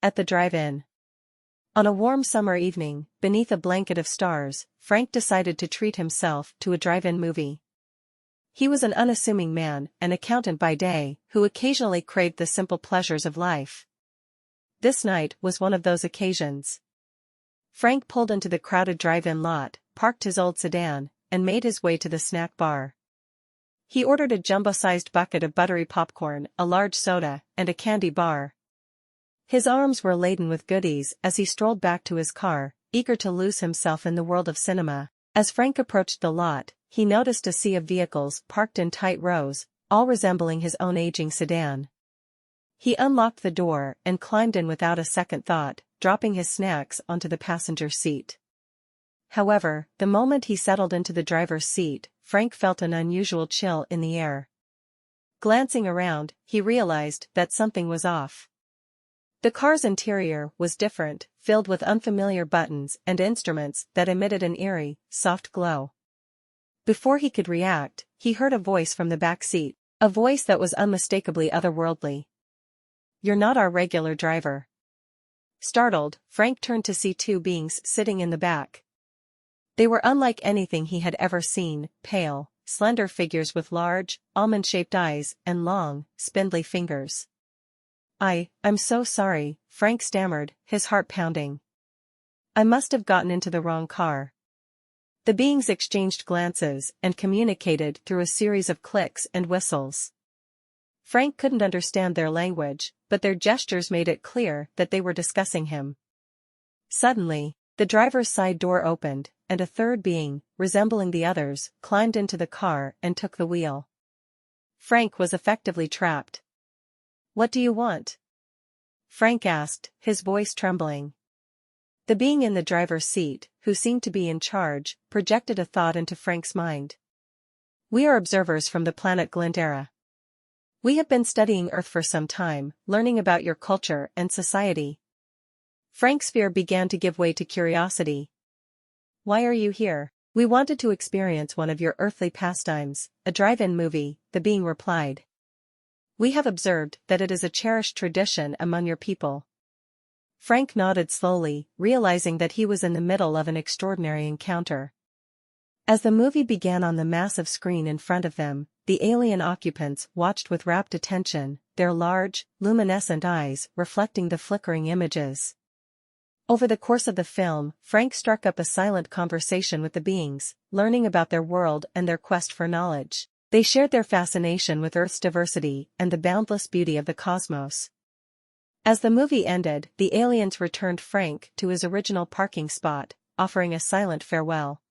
At the drive-in. On a warm summer evening, beneath a blanket of stars, Frank decided to treat himself to a drive-in movie. He was an unassuming man, an accountant by day, who occasionally craved the simple pleasures of life. This night was one of those occasions. Frank pulled into the crowded drive-in lot, parked his old sedan, and made his way to the snack bar. He ordered a jumbo-sized bucket of buttery popcorn, a large soda, and a candy bar. His arms were laden with goodies as he strolled back to his car, eager to lose himself in the world of cinema. As Frank approached the lot, he noticed a sea of vehicles parked in tight rows, all resembling his own aging sedan. He unlocked the door and climbed in without a second thought, dropping his snacks onto the passenger seat. However, the moment he settled into the driver's seat, Frank felt an unusual chill in the air. Glancing around, he realized that something was off. The car's interior was different, filled with unfamiliar buttons and instruments that emitted an eerie, soft glow. Before he could react, he heard a voice from the back seat, a voice that was unmistakably otherworldly. "You're not our regular driver." Startled, Frank turned to see two beings sitting in the back. They were unlike anything he had ever seen, pale, slender figures with large, almond-shaped eyes and long, spindly fingers. I'm so sorry," Frank stammered, his heart pounding. "I must have gotten into the wrong car." The beings exchanged glances and communicated through a series of clicks and whistles. Frank couldn't understand their language, but their gestures made it clear that they were discussing him. Suddenly, the driver's side door opened, and a third being, resembling the others, climbed into the car and took the wheel. Frank was effectively trapped. "What do you want?" Frank asked, his voice trembling. The being in the driver's seat, who seemed to be in charge, projected a thought into Frank's mind. "We are observers from the planet Glintera. We have been studying Earth for some time, learning about your culture and society." Frank's fear began to give way to curiosity. "Why are you here?" "We wanted to experience one of your earthly pastimes, a drive-in movie," the being replied. "We have observed that it is a cherished tradition among your people." Frank nodded slowly, realizing that he was in the middle of an extraordinary encounter. As the movie began on the massive screen in front of them, the alien occupants watched with rapt attention, their large, luminescent eyes reflecting the flickering images. Over the course of the film, Frank struck up a silent conversation with the beings, learning about their world and their quest for knowledge. They shared their fascination with Earth's diversity and the boundless beauty of the cosmos. As the movie ended, the aliens returned Frank to his original parking spot, offering a silent farewell.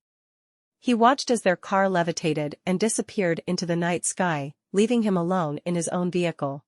He watched as their car levitated and disappeared into the night sky, leaving him alone in his own vehicle.